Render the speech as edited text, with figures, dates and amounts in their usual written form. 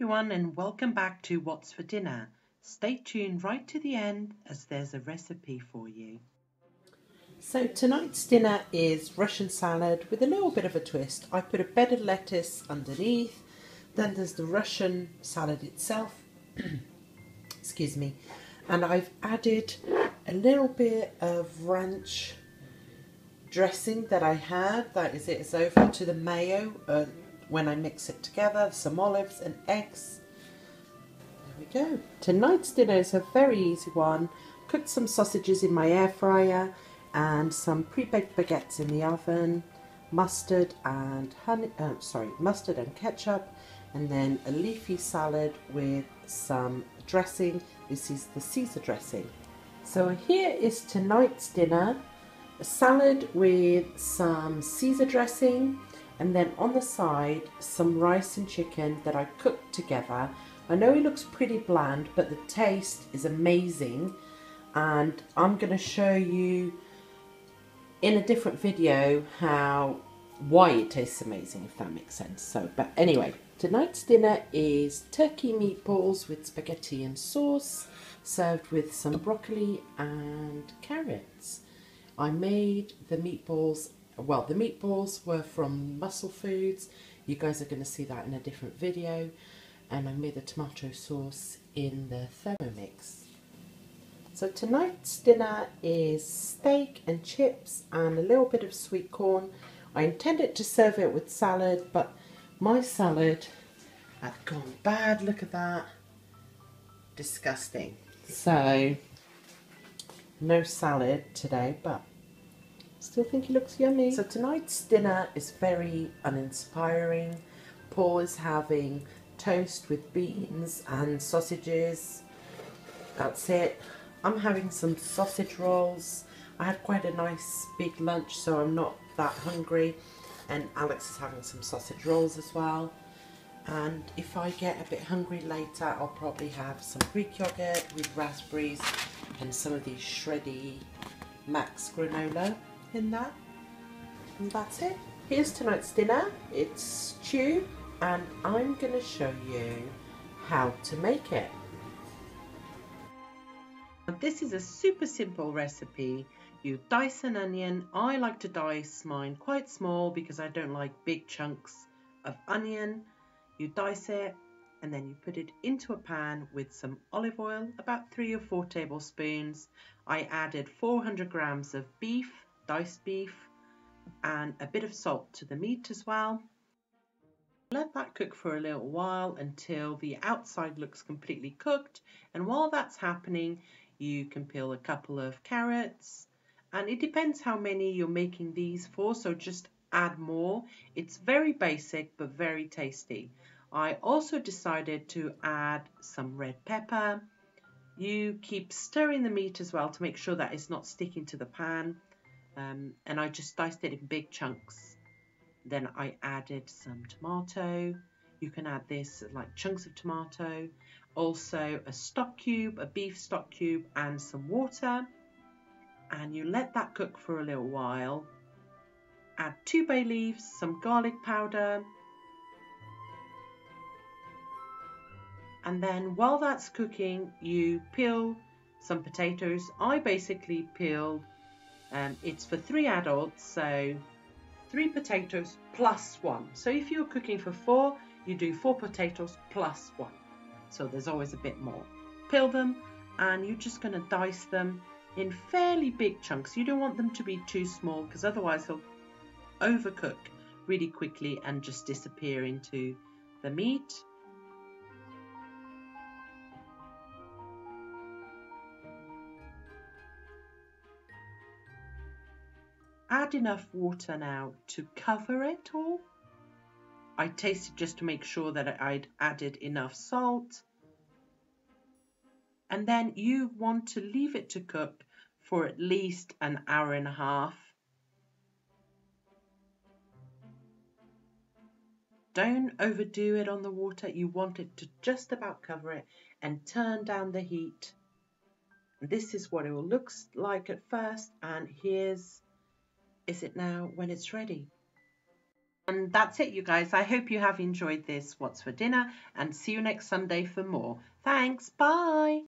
everyone and welcome back to What's for Dinner. Stay tuned right to the end as there's a recipe for you. So tonight's dinner is Russian salad with a little bit of a twist. I put a bed of lettuce underneath, then there's the Russian salad itself, excuse me, and I've added a little bit of ranch dressing that I had, that is it, is over to the mayo when I mix it together, some olives and eggs. There we go. Tonight's dinner is a very easy one. Cooked some sausages in my air fryer and some pre-baked baguettes in the oven, mustard and mustard and ketchup, and then a leafy salad with some dressing. This is the Caesar dressing. So here is tonight's dinner. A salad with some Caesar dressing, and then on the side some rice and chicken that I cooked together. I know it looks pretty bland, but the taste is amazing, and I'm going to show you in a different video why it tastes amazing, if that makes sense. So, but anyway, tonight's dinner is turkey meatballs with spaghetti and sauce, served with some broccoli and carrots. I made the meatballs, well, the meatballs were from Muscle Foods. You guys are going to see that in a different video. And I made the tomato sauce in the Thermomix. So tonight's dinner is steak and chips and a little bit of sweet corn. I intended to serve it with salad, but my salad had gone bad. Look at that. Disgusting. So, no salad today, but still think it looks yummy. So tonight's dinner is very uninspiring. Paul is having toast with beans and sausages. That's it. I'm having some sausage rolls. I had quite a nice big lunch, so I'm not that hungry. And Alex is having some sausage rolls as well. And if I get a bit hungry later, I'll probably have some Greek yogurt with raspberries and some of these shreddy Max granola in that. And that's it. Here's tonight's dinner. It's stew, and I'm going to show you how to make it. This is a super simple recipe. You dice an onion. I like to dice mine quite small because I don't like big chunks of onion. You dice it and then you put it into a pan with some olive oil, about 3 or 4 tablespoons. I added 400 grams of beef, diced beef, and a bit of salt to the meat as well. Let that cook for a little while until the outside looks completely cooked, and while that's happening you can peel a couple of carrots, and it depends how many you're making these for, so just add more. It's very basic but very tasty. I also decided to add some red pepper. You keep stirring the meat as well to make sure that it's not sticking to the pan, and I just diced it in big chunks. Then I added some tomato. You can add this like chunks of tomato, also a stock cube, a beef stock cube, and some water, and you let that cook for a little while. Add 2 bay leaves, some garlic powder, and then while that's cooking you peel some potatoes. I basically peeled, it's for 3 adults, so 3 potatoes plus 1. So if you're cooking for 4, you do 4 potatoes plus 1. So there's always a bit more. Peel them, and you're just going to dice them in fairly big chunks. You don't want them to be too small because otherwise they'll overcook really quickly and just disappear into the meat. Add enough water now to cover it all. I tasted just to make sure that I'd added enough salt. And then you want to leave it to cook for at least an hour and a half. Don't overdo it on the water. You want it to just about cover it, and turn down the heat. This is what it will look like at first, and here's is it now when it's ready. And that's it, you guys. I hope you have enjoyed this What's for Dinner, and see you next Sunday for more. Thanks. Bye.